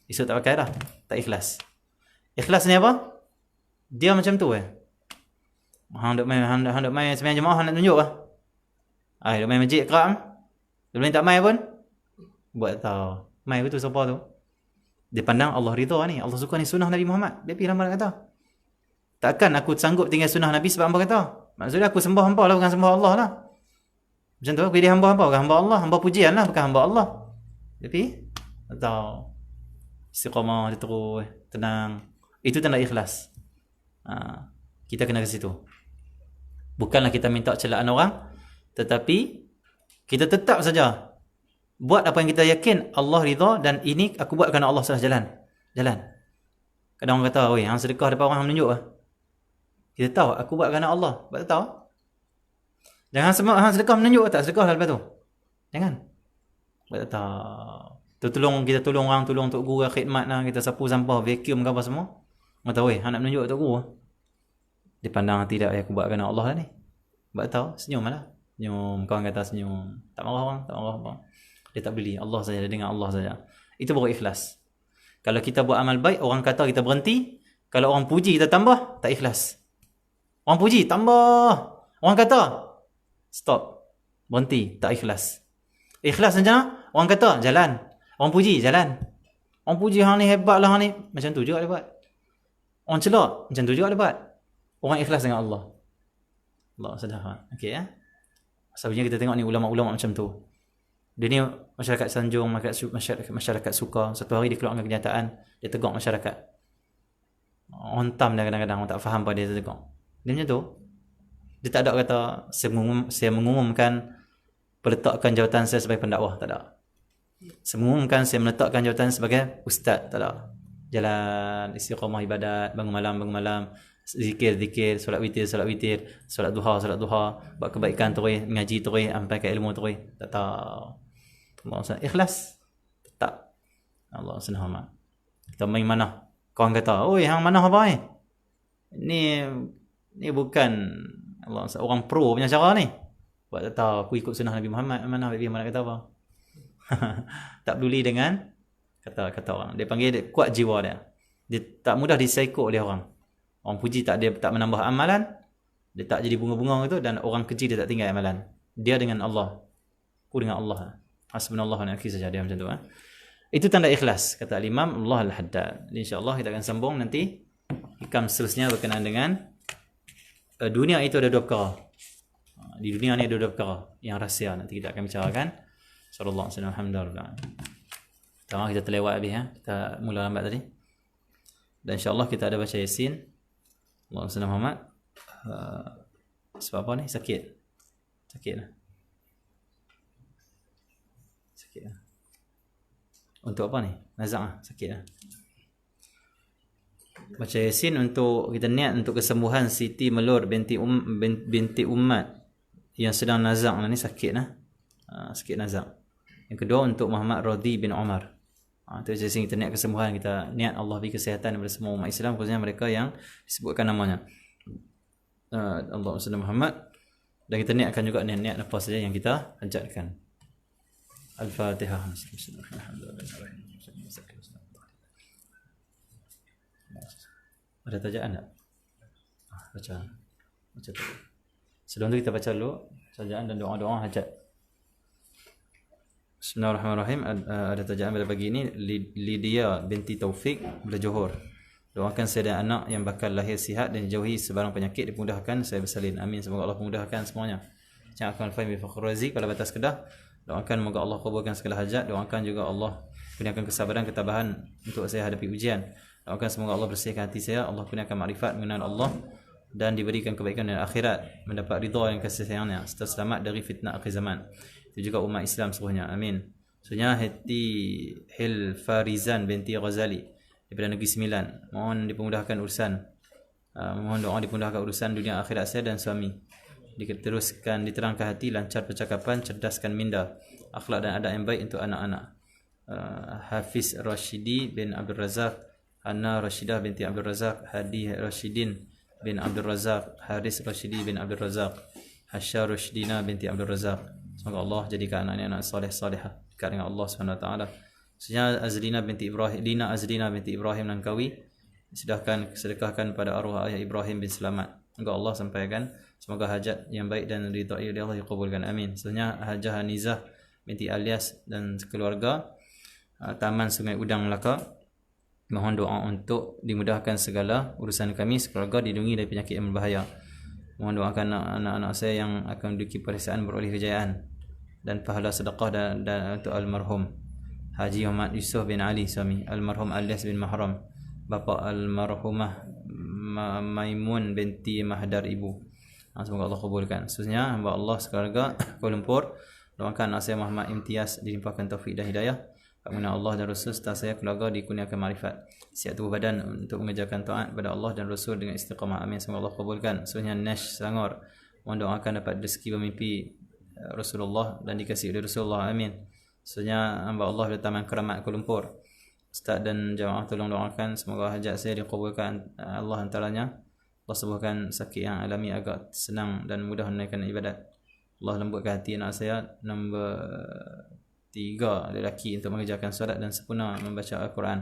Esok tak pakai dah. Tak ikhlas. Ikhlas ni apa? Dia macam tu Hang duk main sembahyang jemaah nak tunjuk lah. Duk main masjid kerap. Dia tak main pun. Buat tahu. Main betul siapa tu? Dia pandang Allah ridha ni. Allah suka ni sunnah Nabi Muhammad. Dia pergi lama nak kata. Takkan aku sanggup tinggal sunnah Nabi sebab hamba kata. Maksudnya aku sembah hamba lah, bukan sembah Allah lah. Macam tu aku jadi hamba-hamba. Bukan hamba Allah. Hamba pujian lah, bukan hamba Allah. Tapi, tahu. Istiqamah, dia terus, tenang. Itu tanda ikhlas. Kita kena ke situ. Bukanlah kita minta celaan orang. Tetapi, kita tetap saja buat apa yang kita yakin Allah ridha dan ini aku buat kerana Allah salah jalan. Kadang orang kata, hang sedekah depan orang, hang menunjuk lah. Kita tahu aku buat kerana Allah. Buat tak tahu? Jangan semua hang sedekah menunjuk tak sedekah lepas tu. Jangan. Buat tak tahu. Kita tolong orang, tolong untuk guru khidmat lah, kita sapu sampah, vacuum ke apa semua. Orang tahu, hang nak menunjuk untuk guru. Dia pandang tidak, aku buat kerana Allah lah ni. Buat tahu, senyum lah. Senyum, kawan kata senyum. Tak marah orang, tak marah orang. Dia tak beli, Allah saja, dia dengar Allah saja. Itu baru ikhlas. Kalau kita buat amal baik, orang kata kita berhenti. Kalau orang puji kita tambah, tak ikhlas. Orang puji, tambah. Orang kata, stop. Berhenti, tak ikhlas. Ikhlas macam orang kata, jalan. Orang puji, jalan. Orang puji, hang ni hebat lah, hang ni. Macam tu juga dia buat. Orang celak, macam tu juga dia buat. Orang ikhlas dengan Allah. Allah sedar. Okey ya. Sebenarnya kita tengok ni ulama-ulama macam tu. Dia ni masyarakat sanjung, masyarakat suka. Satu hari dia keluarkan kenyataan, dia tegak masyarakat. Orang tam dia kadang-kadang, orang tak faham pada dia tegak. Dia macam tu. Dia tak ada kata, saya mengumumkan peletakan jawatan saya sebagai pendakwah. Tak ada. Saya mengumumkan saya meletakkan jawatan sebagai ustaz. Tak ada. Jalan, istiqamah ibadat, bangun malam, zikir, solat witir, solat duha, buat kebaikan terus, mengaji terus, sampaikan ilmu terus. Tak tahu. Allah ikhlas. Tak. Allah senang. Kita main mana? Kawan kata, hang mana apa ni? Ni bukan Allah orang pro punya cara ni. Buat tak tahu, aku ikut sunnah Nabi Muhammad. Mana Nabi Muhammad kata apa? Tak peduli dengan kata orang. Dia panggil dia kuat jiwa dia. Dia tak mudah disaiko oleh orang. Orang puji tak menambah amalan, dia tak jadi bunga-bunga gitu, dan orang keji dia tak tinggal amalan. Dia dengan Allah. Aku dengan Allah. Hasbunallah wa ni'mal wakil saja dia macam tu. Itu tanda ikhlas kata Imam Allah Al-Haddad. InsyaAllah kita akan sambung nanti hikam seterusnya berkenaan dengan dunia itu ada dua perkara. Di dunia ni ada dua perkara yang rahsia, nanti kita akan bicarakan. Sallallahu alaihi wasallam. Alhamdulillah. Kita terlewat habis kita mula lambat tadi. Dan insyaAllah kita ada baca Yasin. Allah SWT Muhammad. Sebab apa ni? Sakit lah. Untuk apa ni? Nazak lah. Sakit lah. Baca Yasin untuk kita niat untuk kesembuhan Siti Melur binti Ummat yang sedang nazak ni, sakit lah. Sakit nazak. Yang kedua untuk Muhammad Radhi bin Umar. Itu Yasin kita niat kesembuhan, kita niat Allah beri kesihatan kepada semua umat Islam, khususnya mereka yang disebutkan namanya. Allah SWT Muhammad. Dan kita niatkan juga niat apa saja yang kita hajatkan. Al-Fatihah. Ada tajaan tak? Baca tu. Sebelum tu kita baca dulu tajaan dan doa-doa hajat. Bismillahirrahmanirrahim. Ada tajaan pada pagi ini, Lydia binti Taufik dari Johor. Doakan saya dan anak yang bakal lahir sihat dan jauhi sebarang penyakit, dimudahkan saya bersalin. Amin. Semoga Allah memudahkan semuanya. Cik Akmal Fahmi Fakhrul Razi pada batas Kedah. Doakan moga Allah kabulkan segala hajat. Doakan juga Allah kurniakan kesabaran, ketabahan untuk saya hadapi ujian. Doakan semoga Allah bersihkan hati saya, Allah kurniakan makrifat mengenal Allah dan diberikan kebaikan dan akhirat, mendapat ridha dan kasih sayangnya serta selamat dari fitnah akhir zaman. Itu juga umat Islam seluruhnya. Amin. Sebenarnya Hati Hil Farizan binti Ghazali daripada Negeri Sembilan. Mohon dipermudahkan urusan. Mohon doa dipermudahkan urusan dunia akhirat saya dan suami. Diteruskan diterangkan hati, lancar percakapan, cerdaskan minda, akhlak dan adab yang baik untuk anak-anak. Hafiz Rashidi bin Abdul Razak, Anna Rashidah binti Abdul Razak, Hadi Rashidin bin Abdul Razak, Haris Rashidi bin Abdul Razak, Hasyar Rashdina binti Abdul Razak. Semoga Allah jadikan anak-anak soleh-solehah dekat dengan Allah SWT. Sebenarnya Azlina binti Ibrahim, Lina Azlina binti Ibrahim Langkawi, sedekahkan pada arwah ayah Ibrahim bin Selamat. Semoga Allah sampaikan, semoga hajat yang baik dan ridha Allah dikabulkan. Amin. Sebenarnya Hajah Hanizah binti Alias dan keluarga, Taman Sungai Udang Melaka, mohon doa untuk dimudahkan segala urusan kami sekeluarga, dilindungi dari penyakit yang berbahaya. Mohon doakan anak-anak saya yang akan menduduki peperiksaan beroleh kejayaan dan pahala sedekah dan untuk almarhum Haji Muhammad Yusuf bin Ali suami, almarhum Alias bin Mahram, bapa almarhumah Maimun binti Mahdar ibu. Semoga Allah kabulkan. Khususnya hamba Allah sekeluarga Kuala Lumpur, doakan anak saya Muhammad Imtiaz dilimpahkan taufik dan hidayah. Mengenal Allah dan Rasul serta saya keluarga dikurniakan makrifat, sihat tubuh badan untuk mengerjakan taat kepada Allah dan Rasul dengan istiqamah. Amin. Semoga Allah kabulkan. Sebenarnya Nash Selangor, mohon doakan dapat rezeki bermimpi Rasulullah dan dikasihi oleh Rasulullah. Amin. Sebenarnya hamba Allah dari Taman Keramat Kuala Lumpur, Ustaz dan jamaah tolong doakan semoga hajat saya dikabulkan Allah antaranya. Allah sembuhkan sakit yang alami agak senang dan mudah menaikkan ibadat. Allah lembutkan hati anak saya nombor 3 lelaki untuk mengerjakan solat dan sempurna membaca Al-Quran.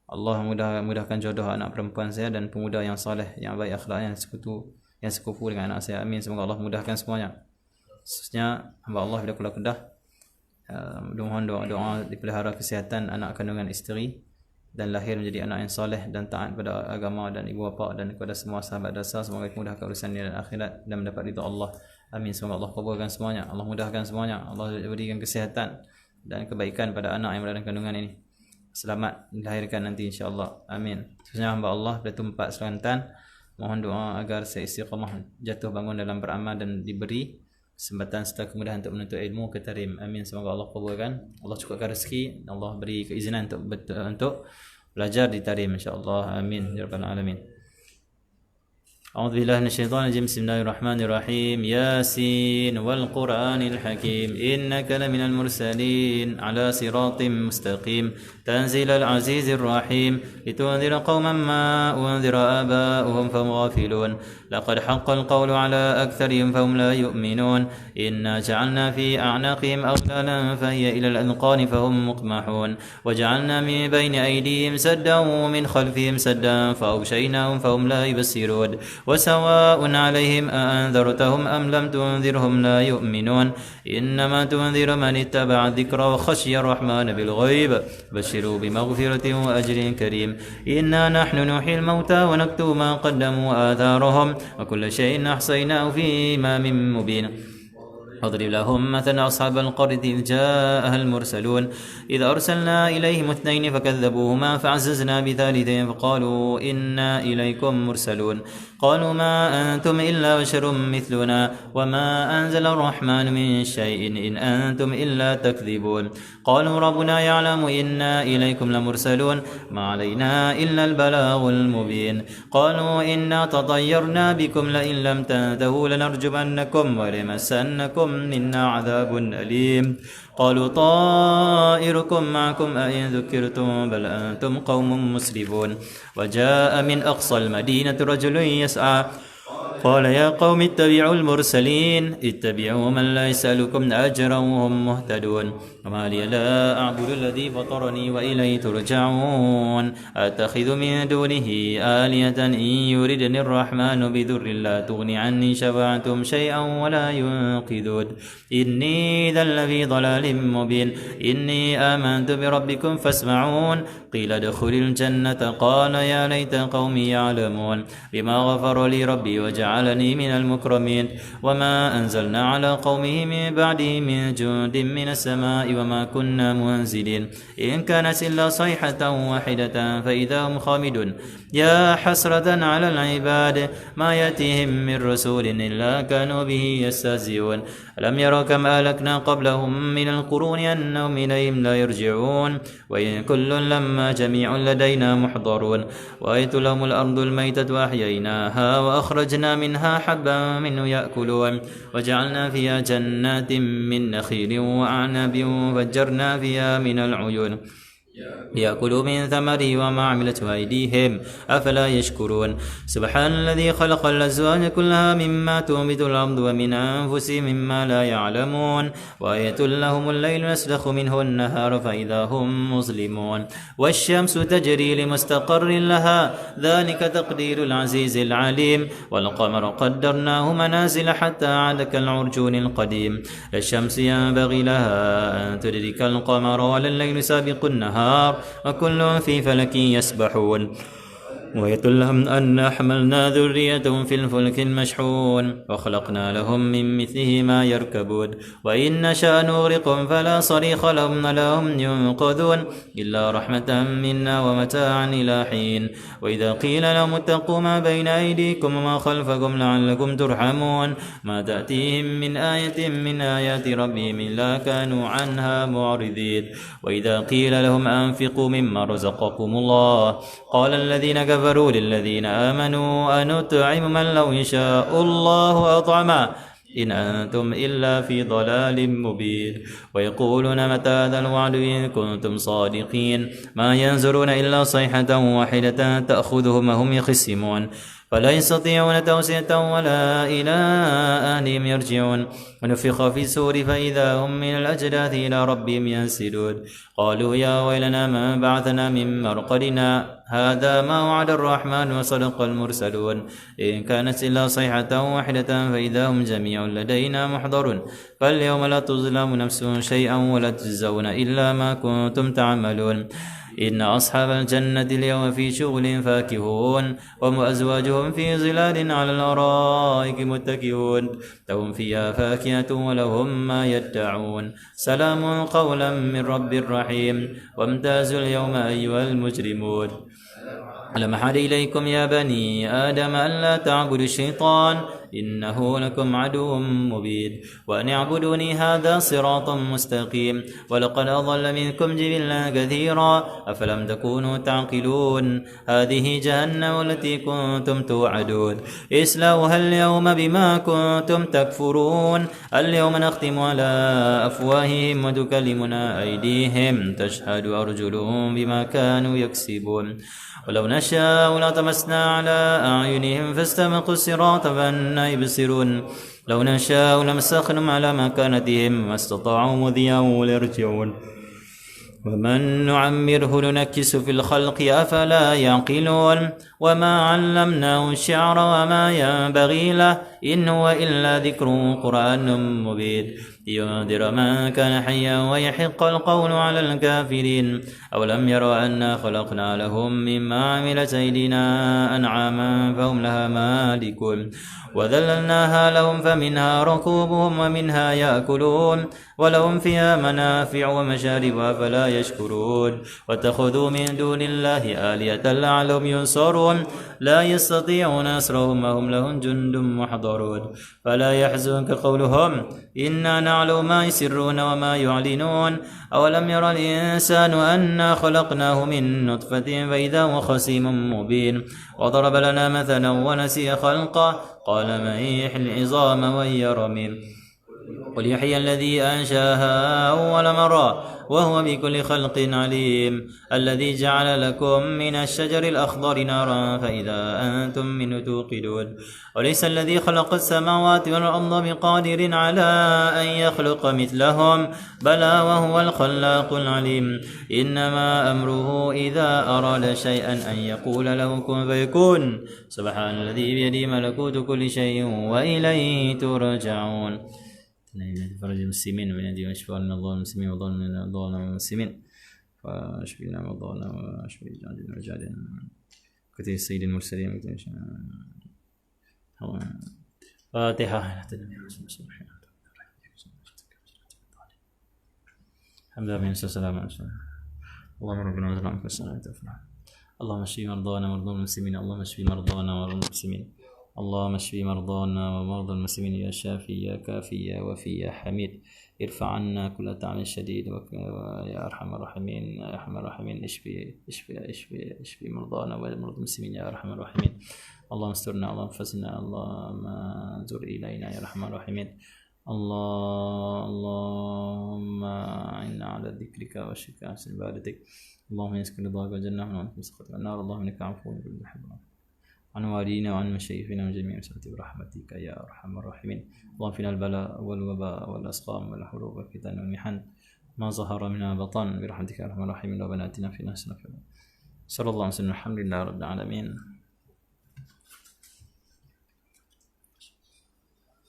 Allah mudahkan jodoh anak perempuan saya dan pemuda yang soleh, yang baik akhlaknya, yang sekufu dengan anak saya. Amin. Semoga Allah mudahkan semuanya. Khususnya hamba Allah bila Kuala Kedah, mohon doa dipelihara kesihatan anak kandungan isteri dan lahir menjadi anak yang soleh dan taat pada agama dan ibu bapa dan kepada semua sahabat dasar. Semoga dimudahkan urusan dunia dan akhirat dan mendapat ridha Allah. Amin. Semoga Allah kabulkan semuanya, Allah mudahkan semuanya, Allah berikan kesihatan dan kebaikan pada anak yang berada dalam kandungan ini, selamat dilahirkan nanti insya-Allah. Amin. Khususnya hamba Allah dari tempat Selangor, mohon doa agar saya istiqamah jatuh bangun dalam beramal dan diberi kesempatan serta kemudahan untuk menuntut ilmu ke Tarim. Amin. Semoga Allah kabulkan, Allah cukupkan rezeki, Allah beri keizinan untuk belajar di Tarim insya-Allah. Amin ya rabbal alamin. أعوذ بالله من الشيطان الرجيم. بسم الله الرحمن الرحيم. ياسين والقرآن الحكيم إنك لمن المرسلين على صراط مستقيم تنزيل العزيز الرحيم لتنذر قوما ما أنذر آباؤهم فهم غافلون لقد حق القول على أكثرهم فهم لا يؤمنون إنا جعلنا في أعناقهم أغلالا فهي إلى الأذقان فهم مقمحون وجعلنا من بين أيديهم سدا ومن خلفهم سدا فأغشيناهم فهم لا يبصرون وسواء عليهم أأنذرتهم أم لم تنذرهم لا يؤمنون إنما تنذر من اتبع الذكر وخشي الرحمن بالغيب بشروا بمغفرة وأجر كريم إنا نحن نحيي الموتى ونكتب ما قدموا وآثارهم وكل شيء أحصيناه في إمام مبين واضرب لهم مثلا أصحاب القرية إذ جاءها المرسلون إذ أرسلنا إليهم اثنين فكذبوهما فعززنا بثالث فقالوا إنا إليكم مرسلون قالوا ما أنتم إلا بشر مثلنا وما أنزل الرحمن من شيء إن أنتم إلا تكذبون قالوا ربنا يعلم إنا إليكم لمرسلون ما علينا إلا البلاغ المبين قالوا إنا تطيرنا بكم لئن لم تنتهوا لنرجمنكم وليمسنكم منا عذاب أليم قالوا طائركم معكم أئن ذكرتم بل أنتم قوم مسرفون وجاء من أقصى المدينة رجل يسعى قال يا قوم اتبعوا المرسلين اتبعوا من لا يسألكم أجرا وهم مهتدون وما لي لا أعبد الذي فطرني وإليه ترجعون أتخذ من دونه آلهة إن يردني الرحمن بذر لا تغني عني شفاعتهم شيئا ولا ينقذون إني إذا لفي ضلال مبين إني آمنت بربكم فاسمعون قيل ادخل الجنة قال يا ليت قومي يعلمون بما غفر لي ربي وجعل جعلني من المكرمين وما أنزلنا على قومه من بعده من جند من السماء وما كنا منزلين إن كانت إلا صيحة واحدة فإذا هم خامدون يا حسرة على العباد ما يأتيهم من رسول إلا كانوا به يستهزئون ألم يروا كم أهلكنا قبلهم من القرون أنهم إليهم لا يرجعون وإن كل لما جميع لدينا محضرون وآيت لهم الأرض الميتة وأحييناها وأخرجنا منها حبا منه يأكلون وجعلنا فيها جنات من نخيل وأعناب وفجرنا فيها من العيون ليأكلوا من ثمره وما عملته أيديهم أفلا يشكرون سبحان الذي خلق الأزواج كلها مما تنبت الأرض ومن أنفسهم مما لا يعلمون وآية لهم الليل نسلخ منه النهار فإذا هم مظلمون والشمس تجري لمستقر لها ذلك تقدير العزيز العليم والقمر قدرناه منازل حتى عاد كالعرجون القديم الشمس ينبغي لها أن تدرك القمر ولا الليل سابق النهار وكل في فلك يسبحون ويتل لهم أن حملنا ذريتهم في الفلك المشحون وخلقنا لهم من مثله ما يركبون وإن نشأ نغرقهم فلا صريخ لهم ينقذون إلا رحمة منا ومتاعا إلى حين وإذا قيل لهم اتقوا ما بين أيديكم وما خلفكم لعلكم ترحمون ما تأتيهم من آية من آيات ربهم إلا كانوا عنها معرضين وإذا قيل لهم أنفقوا مما رزقكم الله قال الذين كفروا للذين آمنوا أنطعم من لو يشاء الله أطعمه إن أنتم إلا في ضلال مبين ويقولون متى هذا الوعد إن كنتم صادقين ما ينظرون إلا صيحة واحدة تأخذهم وهم يخصمون فلا يستطيعون توصية ولا إلى أهلهم يرجعون ونفخ في السور فإذا هم من الأجداث إلى ربهم ينسلون قالوا يا ويلنا ما بعثنا من مرقدنا هذا ما وعد الرحمن وصدق المرسلون إن كانت إلا صيحة واحدة فإذا هم جميع لدينا محضرون فاليوم لا تظلم نفس شيئا ولا تجزون إلا ما كنتم تعملون إن أصحاب الجنة اليوم في شغل فاكهون وأزواجهم في ظلال على الأرائك متكئون لهم فيها فاكهة ولهم ما يدعون سلام قولا من رب رحيم وامتازوا اليوم أيها المجرمون ألم أعهد إليكم يا بني آدم ألا تعبدوا الشيطان إنه لكم عدو مبين وأن اعبدوني هذا صراط مستقيم ولقد أضل منكم جبلا كثيرا أفلم تكونوا تعقلون هذه جهنم التي كنتم توعدون اصلوها اليوم بما كنتم تكفرون اليوم نختم على أفواههم وتكلمنا أيديهم تشهد أرجلهم بما كانوا يكسبون ولو نشاء لطمسنا على أعينهم فاستبقوا الصراط فأنى يبصرون لو نشاء لمسخنهم على مكانتهم ما استطاعوا مضيا ويرجعون ومن نعمره ننكس في الخلق أفلا يعقلون وما علمناه الشعر وما ينبغي له إن هو إلا ذكر قرآن مبين لينذر من كان حيا ويحق القول على الكافرين أولم يروا أنا خلقنا لهم مما عملت أيدينا أنعاما فهم لها مالكون وذللناها لهم فمنها ركوبهم ومنها يأكلون ولهم فيها منافع ومشارب فلا يشكرون واتخذوا من دون الله آلية لعلهم ينصرون لا يستطيعون نصرهم وهم لهم جند محضرون فلا يحزنك قولهم إنا نعلم ما يسرون وما يعلنون أولم يرى الإنسان أنا خلقناه من نطفة فإذا هو خصيم مبين وضرب لنا مثلا ونسي خلقه قال من يحيي العظام وهي رميم قل يحيي الذي أنشاها أول مرة وهو بكل خلق عليم الذي جعل لكم من الشجر الأخضر نارا فإذا أنتم منه توقدون وليس الذي خلق السماوات والأرض بقادر على أن يخلق مثلهم بلى وهو الخلاق العليم إنما أمره إذا أراد شيئا أن يقول له كن فيكون سبحان الذي بيده ملكوت كل شيء وإليه ترجعون فرج المسلمين وينادي واشفى من الله المسلمين وظلم من الله المسلمين واشفينا من الله واشفي جعلنا وجعلنا كتير السيد المرسلين فاتحة. الحمد لله من السلام عليكم. اللهم ربنا ولك الحمد والسلام. اللهم اشف مرضانا ومرضى المسلمين. اللهم اشف مرضانا ومرضى المسلمين. اللهم اشف مرضانا ومرضى المسلمين يا شافي يا كافي يا وفي يا حميد. ارفع عنا كل تعب شديد يا ارحم الراحمين يا ارحم الراحمين. اشفي مرضانا ومرضى المسلمين يا ارحم الراحمين. اللهم استرنا اللهم احفظنا اللهم انظر الينا يا ارحم الراحمين. اللهم اعنا على ذكرك وشكرك وحسن عبادتك. اللهم يسكن رضاك والجنة ونعوذ من سخطك والنار. اللهم انك عفو تحب عن والدينا وعن مشايخنا وجميع مسألة برحمتك يا أرحم الراحمين. اللهم فينا البلاء والوباء والأسقام والحروب والفتن والمحن ما ظهر منها بطن برحمتك يا أرحم الراحمين. ربنا آتنا في نفسنا صلى الله عليه وسلم. الحمد لله رب العالمين.